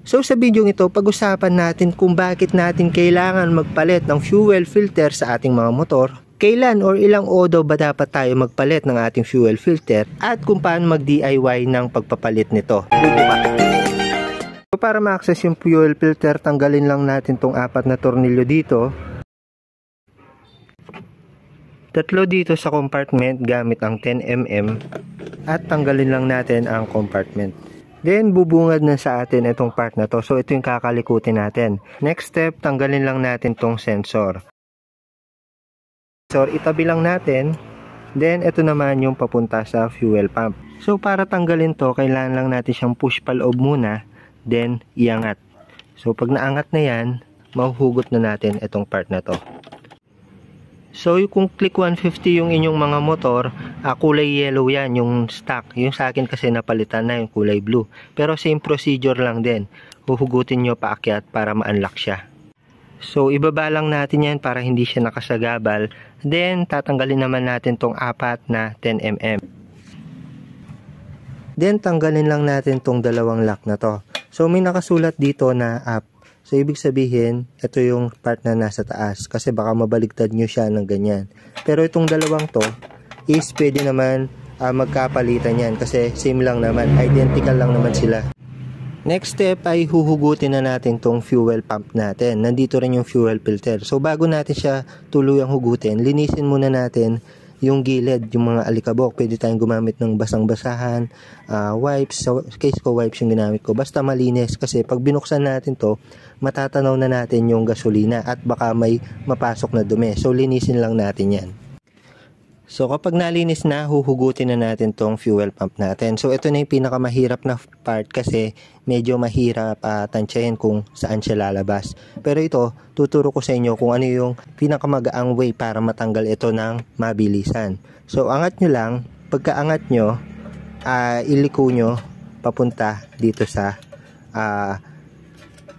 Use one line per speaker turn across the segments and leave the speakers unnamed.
So sa video ito, pag-usapan natin kung bakit natin kailangan magpalit ng fuel filter sa ating mga motor, kailan or ilang odo ba dapat tayo magpalit ng ating fuel filter, at kung paano mag-DIY ng pagpapalit nito. So para ma-access yung fuel filter, tanggalin lang natin tong 4 na tornilyo dito. 3 dito sa compartment gamit ang 10mm at tanggalin lang natin ang compartment. Then, bubungad na sa atin itong part na to. So, ito yung kakalikutin natin. Next step, tanggalin lang natin tong sensor. So, itabi lang natin. Then, ito naman yung papunta sa fuel pump. So, para tanggalin to, kailangan lang natin siyang push paloob muna. Then, iangat. So, pag naangat na yan, mahuhugot na natin itong part na to. So, kung click 150 yung inyong mga motor, kulay yellow yan, yung stock. Yung sa akin kasi napalitan na yung kulay blue. Pero same procedure lang din. Huhugutin nyo paakyat para ma-unlock siya. So, ibaba lang natin yan para hindi siya nakasagabal. Then, tatanggalin naman natin tong 4 na 10mm. Then, tanggalin lang natin tong 2 lock na to. So, may nakasulat dito na up. So, ibig sabihin, ito yung part na nasa taas. Kasi baka mabaligtad nyo siya ng ganyan. Pero itong 2 to, is pwede naman magkapalitan yan. Kasi same lang naman. Identical lang naman sila. Next step ay huhugutin na natin tong fuel pump natin. Nandito rin yung fuel filter. So, bago natin siya tuluyang hugutin, linisin muna natin yung gilid, yung mga alikabok. Pwede tayong gumamit ng basang-basahan, wipes. So, case ko, wipes yung ginamit ko. Basta malinis kasi pag binuksan natin to, matatanaw na natin yung gasolina at baka may mapasok na dumi. So, linisin lang natin yan. So, kapag nalinis na, huhugutin na natin tong fuel pump natin. So, ito na yung pinakamahirap na part kasi medyo mahirap tansyahin kung saan siya lalabas. Pero ito, tuturo ko sa inyo kung ano yung pinakamagaang way para matanggal ito ng mabilisan. So, angat nyo lang. Pagkaangat nyo, iliko nyo papunta dito sa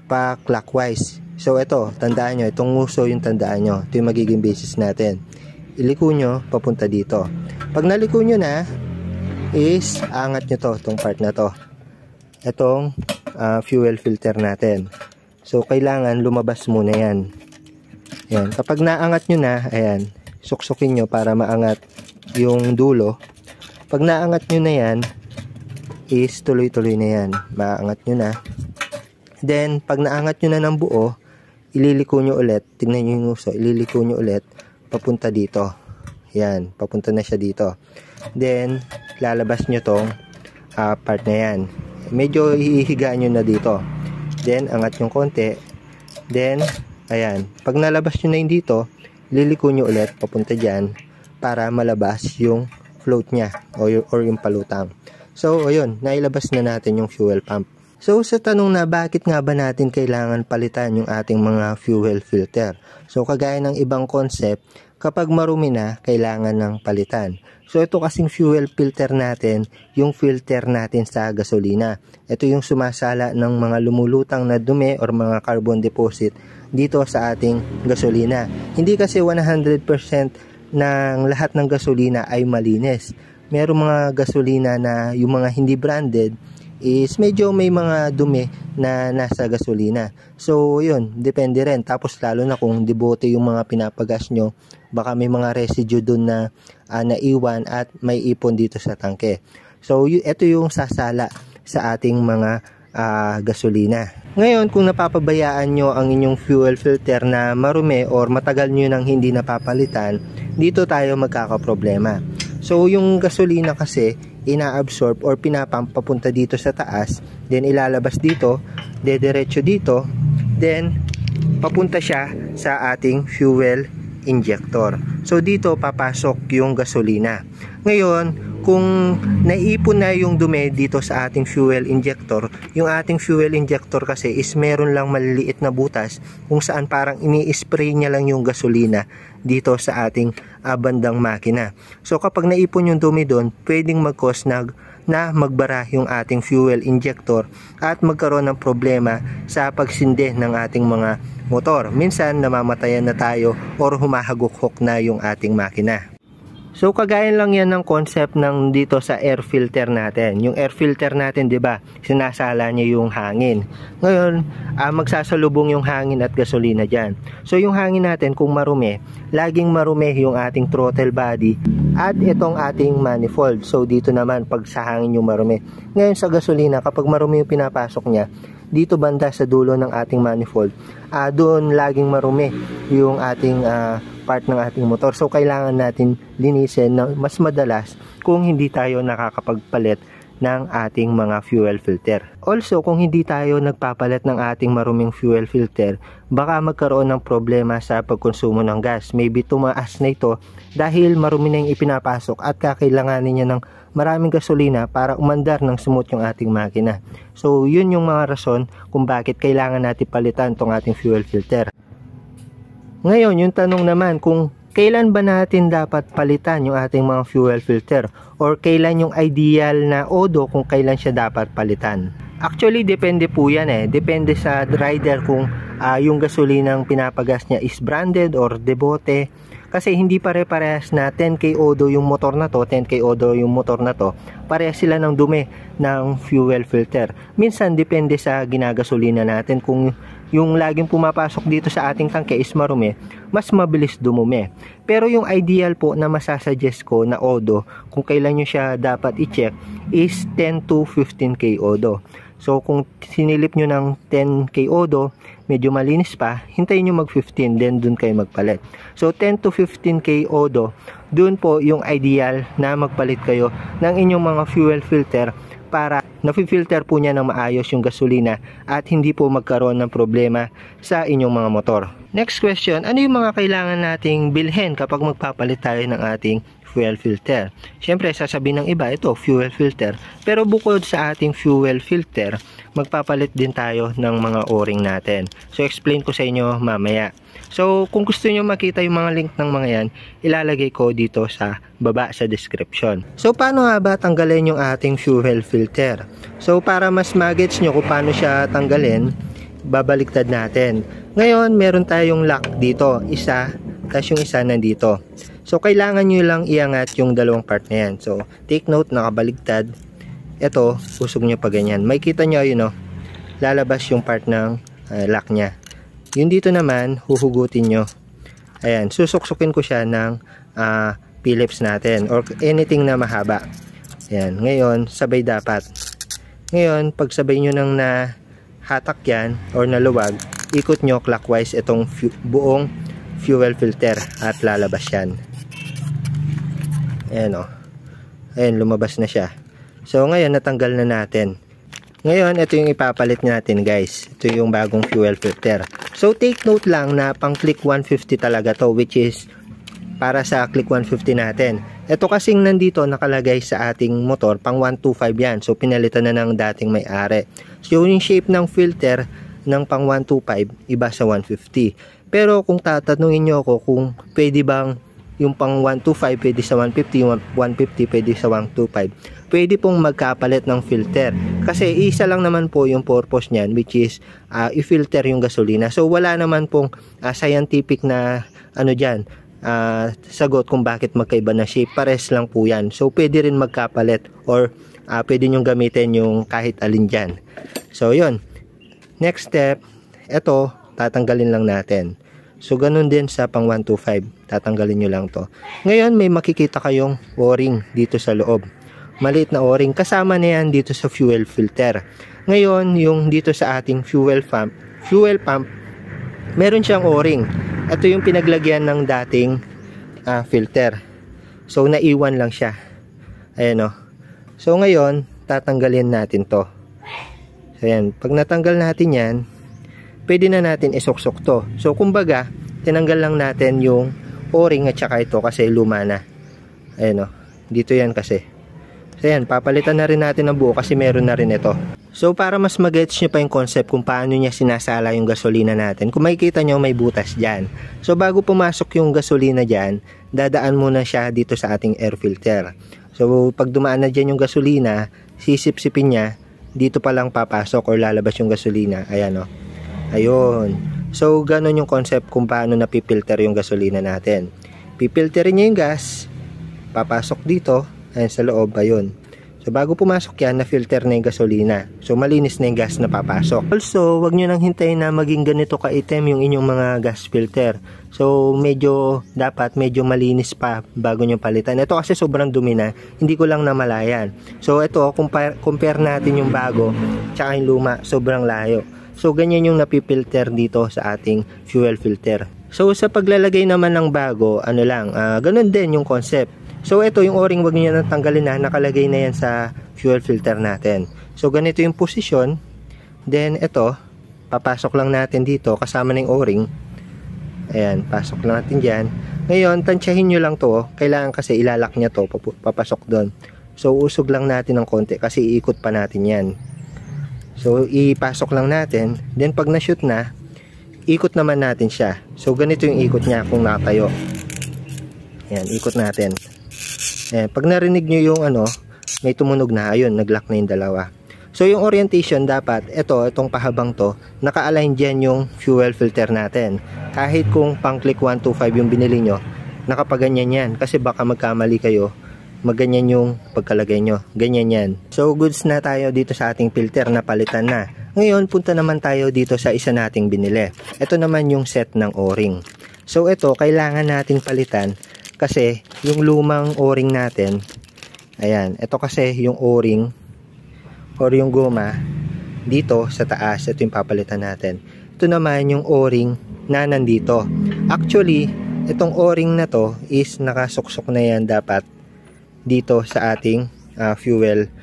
pa-clockwise. So, ito, tandaan nyo. Itong nguso yung tandaan nyo. Ito yung magiging basis natin. Iliko nyo papunta dito. Pag naliko nyo na, is angat nyo to, itong part na to. Itong fuel filter natin. So, kailangan lumabas muna yan. Yan. Kapag naangat nyo na, ayan, suksukin nyo para maangat yung dulo. Pag naangat nyo na yan, is tuloy-tuloy na yan. Maangat nyo na. Then, pag naangat nyo na ng buo, ililiko nyo ulit. Tingnan nyo yung uso. Ililiko nyo ulit papunta dito. Yan, papunta na siya dito. Then, lalabas nyo tong part na yan. Medyo ihihigaan nyo na dito. Then, angat nyo konti. Then, ayan. Pag nalabas nyo na yun dito, liliko nyo ulit papunta dyan para malabas yung float nya or yung palutang. So, ayun, nailabas na natin yung fuel pump. So, sa tanong na bakit nga ba natin kailangan palitan yung ating mga fuel filter? So, kagaya ng ibang concept, kapag marumi na, kailangan ng palitan. So, ito kasing fuel filter natin, yung filter natin sa gasolina. Ito yung sumasala ng mga lumulutang na dumi or mga carbon deposit dito sa ating gasolina. Hindi kasi 100% ng lahat ng gasolina ay malinis. Merong mga gasolina na yung mga hindi branded, is medyo may mga dumi na nasa gasolina. So, yun, depende rin. Tapos, lalo na kung debote yung mga pinapagas nyo, baka may mga residue dun na naiwan at may ipon dito sa tangke. So, ito yung sasala sa ating mga gasolina. Ngayon, kung napapabayaan nyo ang inyong fuel filter na marumi or matagal nyo nang hindi napapalitan, dito tayo magkakaproblema. So, yung gasolina kasi, ina-absorb or pinapump papunta dito sa taas, then ilalabas dito, dediretso dito, then papunta siya sa ating fuel injector. So dito papasok yung gasolina. Ngayon, kung naipon na yung dumi dito sa ating fuel injector, yung ating fuel injector kasi is meron lang maliliit na butas kung saan parang ini-spray niya lang yung gasolina dito sa ating bandang makina. So kapag naipon yung dumi doon, pwedeng mag-cause na magbara yung ating fuel injector at magkaroon ng problema sa pagsindi ng ating mga motor. Minsan namamatayan na tayo or humahagok-hok na yung ating makina. So kagaya lang yan ng concept ng dito sa air filter natin. Yung air filter natin, 'di ba? Sinasala niya yung hangin. Ngayon, magsasalubong yung hangin at gasolina diyan. So yung hangin natin kung marumi, laging marumi yung ating throttle body at itong ating manifold. So dito naman pag sa hangin yung marumi. Ngayon sa gasolina, kapag marumi yung pinapasok niya, dito banda sa dulo ng ating manifold, doon laging marumi yung ating part ng ating motor. So kailangan natin linisin na mas madalas kung hindi tayo nakakapagpalit ng ating mga fuel filter. Also, kung hindi tayo nagpapalit ng ating maruming fuel filter, baka magkaroon ng problema sa pagkonsumo ng gas. Maybe tumaas na ito dahil marumi na yung ipinapasok at kakailanganin niya ng maraming gasolina para umandar ng smooth yung ating makina. So yun yung mga rason kung bakit kailangan natin palitan tong ating fuel filter. Ngayon, yung tanong naman kung kailan ba natin dapat palitan yung ating mga fuel filter or kailan yung ideal na odo kung kailan siya dapat palitan. Actually, depende po yan Depende sa rider kung yung gasolinang pinapagas niya is branded or debote. Kasi hindi pare-parehas na 10K odo yung motor na to, 10K odo yung motor na to. Parehas sila ng dumi ng fuel filter. Minsan depende sa ginagasolina natin. Kung yung laging pumapasok dito sa ating tangke is marumi, mas mabilis dumumi. Pero yung ideal po na masasuggest ko na odo, kung kailan nyo siya dapat i-check, is 10 to 15K odo. So kung sinilip nyo ng 10K odo, medyo malinis pa, hintayin nyo mag 15, then dun kayo magpalit. So 10 to 15K odo, dun po yung ideal na magpalit kayo ng inyong mga fuel filter para nafi-filter po niya ng maayos yung gasolina at hindi po magkaroon ng problema sa inyong mga motor. Next question, ano yung mga kailangan nating bilhin kapag magpapalit tayo ng ating fuel filter? Siyempre, sasabihin ng iba, ito, fuel filter. Pero bukod sa ating fuel filter, magpapalit din tayo ng mga o-ring natin. So, explain ko sa inyo mamaya. So, kung gusto nyo makita yung mga link ng mga yan, ilalagay ko dito sa baba sa description. So, paano nga ba tanggalin yung ating fuel filter? So, para mas magets nyo kung paano siya tanggalin, babaliktad natin. Ngayon, meron tayong lock dito. Isa, tapos yung isa nandito. So, kailangan nyo lang iangat yung dalawang part na yan. So, take note, nakabaligtad. Ito, usog nyo pa ganyan. May kita nyo, yun o, lalabas yung part ng lock nya. Yung dito naman, huhugutin nyo. Ayan, susuksukin ko siya ng Phillips natin or anything na mahaba. Ayan, ngayon, sabay dapat. Ngayon, pag sabay nyo nang nahatak yan or naluwag, ikot nyo clockwise itong buong fuel filter at lalabas yan. Ayan o. Ayan, lumabas na siya. So, ngayon, natanggal na natin. Ngayon, ito yung ipapalit natin, guys. Ito yung bagong fuel filter. So, take note lang na pang click 150 talaga to, which is para sa click 150 natin. Ito kasing nandito nakalagay sa ating motor, pang 125 yan. So, pinalitan na ng dating may-ari. So, yung shape ng filter ng pang 125, iba sa 150. Pero, kung tatanungin nyo ako kung pwede bang yung pang 125 pwede sa 150, yung 150 pwede sa 125, pwede pong magkapalit ng filter. Kasi isa lang naman po yung purpose niyan, which is i-filter yung gasolina. So wala naman pong scientific na ano dyan, sagot kung bakit magkaiba na shape. Pares lang po yan. So pwede rin magkapalit or pwede nyong gamitin yung kahit alin dyan. So yun. Next step, ito tatanggalin lang natin. So ganun din sa pang 125, tatanggalin nyo lang to. Ngayon may makikita kayong o-ring dito sa loob. Maliit na o-ring, kasama na yan dito sa fuel filter. Ngayon yung dito sa ating fuel pump, meron siyang o-ring. Ito yung pinaglagyan ng dating filter. So naiwan lang siya. Ayan o. So ngayon tatanggalin natin to. So ayan, pag natanggal natin yan, pwede na natin isuksok to. So kumbaga, tinanggal lang natin yung o-ring at saka ito kasi luma na. Ayan o, dito yan kasi. So ayan, papalitan na rin natin ang buo kasi meron na rin ito. So para mas mag-gets nyo pa yung concept kung paano niya sinasala yung gasolina natin, kung makikita nyo may butas dyan. So bago pumasok yung gasolina dyan, dadaan muna siya dito sa ating air filter. So pag dumaan na dyan yung gasolina, sisip-sipin niya, dito pa lang papasok or lalabas yung gasolina. Ayan o. Ayun. So, ganun yung concept kung paano napipilter yung gasolina natin. Pipilterin nyo yung gas, papasok dito, ayan sa loob, ayun. So bago pumasok yan, na-filter na yung gasolina. So malinis na yung gas na papasok. Also, wag nyo nang hintayin na maging ganito kaitim yung inyong mga gas filter. So dapat medyo malinis pa bago nyo palitan. Ito kasi sobrang dumi na, hindi ko lang namalayan. So ito, compare natin yung bago tsaka yung luma, sobrang layo. So ganyan yung napipilter dito sa ating fuel filter. So sa paglalagay naman ng bago, ganun din yung concept. So ito yung o-ring, wag niyo nang tanggalin na, nakalagay na yan sa fuel filter natin. So ganito yung posisyon. Then ito, papasok lang natin dito kasama ng o-ring. Ayan, pasok lang natin diyan. Ngayon, tansyahin niyo lang to. Kailangan kasi ilalak niya to, papasok doon. So usog lang natin ng konti kasi iikot pa natin yan. So ipasok lang natin. Then pag na-shoot na, ikot naman natin siya. So ganito yung ikot niya kung natayo. Ayan, ikot natin. Pag narinig nyo yung may tumunog na, ayun, nag-lock na yung dalawa. So yung orientation dapat, itong pahabang to, naka-align dyan yung fuel filter natin. Kahit kung pang click 125 yung binili nyo, nakapaganyan yan. Kasi baka magkamali kayo, magganyan yung pagkalagay nyo. Ganyan yan. So goods na tayo dito sa ating filter na palitan na. Ngayon, punta naman tayo dito sa isa nating binili. Ito naman yung set ng o-ring. So ito, kailangan natin palitan. Kasi yung lumang o-ring natin, ayan, ito kasi yung o-ring or yung goma dito sa taas, ito yung papalitan natin. Ito naman yung o-ring na nandito. Actually, itong o-ring na to is nakasuksok na yan dapat dito sa ating fuel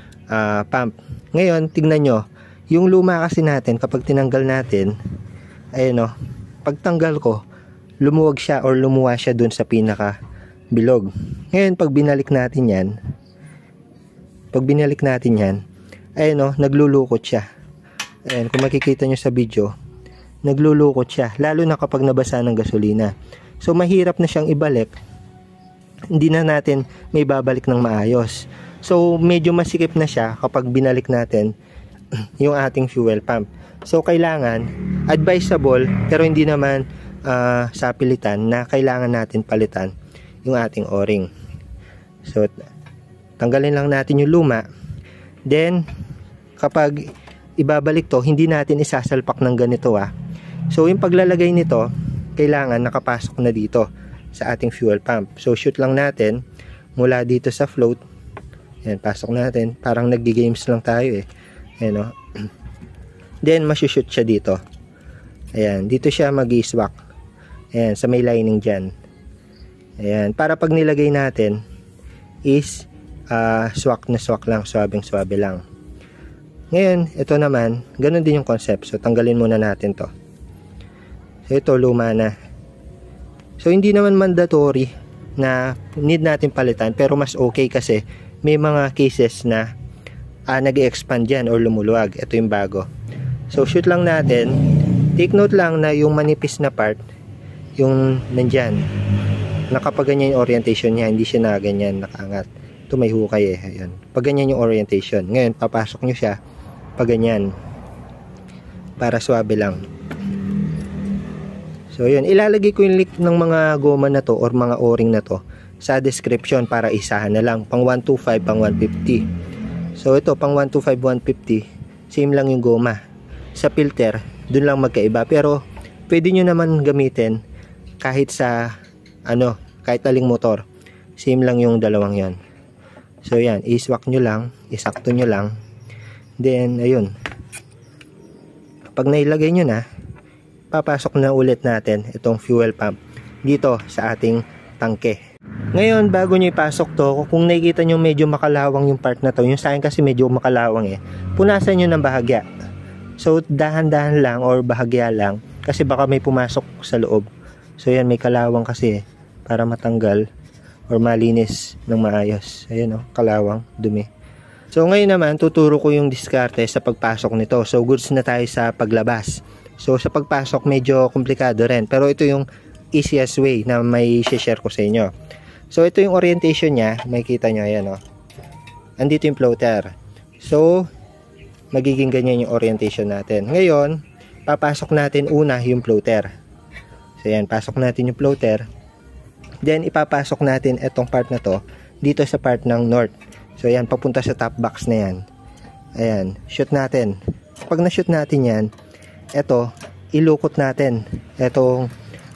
pump. Ngayon, tignan nyo, yung luma kasi natin, kapag tinanggal natin, ayun pagtanggal ko, lumuwag siya or lumuwa siya dun sa pinaka bilog. Ngayon, pag binalik natin yan, ayun naglulukot siya. Ayun, kung makikita nyo sa video, naglulukot siya. Lalo na kapag nabasa ng gasolina. So, mahirap na siyang ibalik. Hindi na natin may babalik ng maayos. So, medyo masikip na siya kapag binalik natin yung ating fuel pump. So, kailangan, advisable, pero hindi naman sa pilitan na kailangan natin palitan yung ating o-ring. So tanggalin lang natin yung luma. Then kapag ibabalik to, hindi natin isasalpak ng ganito So yung paglalagay nito, kailangan nakapasok na dito sa ating fuel pump. So shoot lang natin mula dito sa float. Yan, pasok natin. Parang naggi-games lang tayo Ayan, Then masushoot siya dito. Ayan, dito siya mag-i-swak. Ayan, sa may lining dyan. Ayan, para pag nilagay natin is swak na swak lang, swabing-swabe lang. Ngayon, ito naman, ganun din yung concept. So, tanggalin muna natin to. So, ito, luma na. So, hindi naman mandatory na need natin palitan, pero mas okay kasi may mga cases na nag-expand yan or lumuluwag. Ito yung bago. So, shoot lang natin. Take note lang na yung manipis na part, yung nandyan, nakapaganyan yung orientation niya, hindi siya na ganyan nakaangat. Ito may hukay Ayan. Pag ganyan yung orientation. Ngayon, papasok nyo siya pag ganyan. Para swabe lang. So, yun. Ilalagay ko yung link ng mga goma na to or mga o-ring na to sa description para isahan na lang. Pang 125, pang 150. So, ito, pang 125, 150. Same lang yung goma. Sa filter, dun lang magkaiba. Pero, pwede nyo naman gamitin kahit sa kahit aling motor. Same lang yung dalawang yan. So yan, iswak nyo lang, isakto nyo lang. Then ayun, pag nailagay nyo na, papasok na ulit natin itong fuel pump dito sa ating tangke. Ngayon, bago nyo ipasok to, kung nakikita nyo medyo makalawang yung part na to, yung sa akin kasi medyo makalawang punasan nyo ng bahagya. So dahan-dahan lang or bahagya lang kasi baka may pumasok sa loob. So yan, may kalawang kasi para matanggal or malinis ng maayos. Ayan kalawang, dumi. So ngayon naman, tuturo ko yung diskarte sa pagpasok nito. So goods na tayo sa paglabas. So sa pagpasok, medyo komplikado rin. Pero ito yung easiest way na may share ko sa inyo. So ito yung orientation niya. Makikita nyo, ayan andito yung floater. So magiging ganyan yung orientation natin. Ngayon, papasok natin una yung floater. So yan, pasok natin yung floater. Then ipapasok natin itong part na to dito sa part ng north. So ayan, papunta sa top box na yan. Ayan, shoot natin. Pag na-shoot natin yan, eto, ilukot natin etong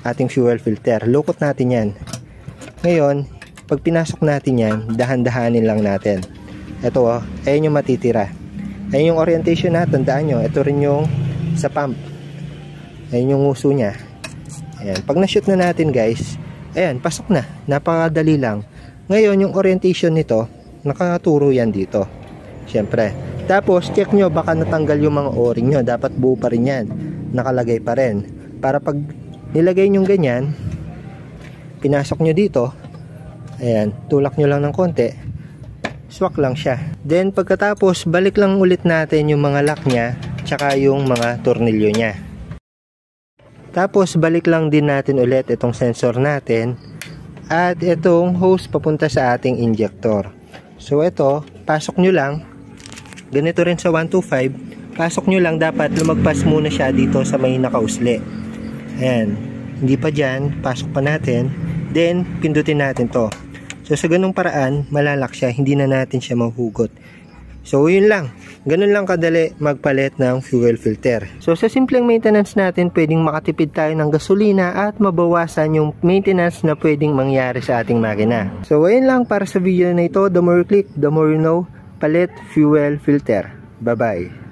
ating fuel filter. Lukot natin yan. Ngayon, pag pinasok natin yan, dahan-dahanin lang natin. Ito, ayun yung matitira. Ayun yung orientation na, tandaan nyo. Ito rin yung sa pump. Ayun yung uso niya. Ayan, pag na-shoot na natin guys, ayan, pasok na. Napakadali lang. Ngayon, yung orientation nito, nakaturo yan dito. Siyempre. Tapos, check nyo, baka natanggal yung mga o-ring nyo. Dapat buo pa rin yan. Nakalagay pa rin. Para pag nilagay nyo ganyan, pinasok nyo dito, ayan, tulak nyo lang ng konti, swak lang siya. Then, pagkatapos, balik lang ulit natin yung mga lock nya, tsaka yung mga tornilyo nya. Tapos, balik lang din natin ulit itong sensor natin, at itong hose papunta sa ating injector. So, ito, pasok nyo lang. Ganito rin sa 125, pasok nyo lang, dapat lumagpas muna siya dito sa may nakausli. Ayan, hindi pa dyan, pasok pa natin, then pindutin natin to. So sa ganung paraan, malalak siya, hindi na natin siya mahugot. So yun lang, ganun lang kadali magpalit ng fuel filter. So sa simpleng maintenance natin, pwedeng makatipid tayo ng gasolina at mabawasan yung maintenance na pwedeng mangyari sa ating makina. So ayun lang para sa video na ito. The more you click, the more you know. Palit fuel filter. Bye bye.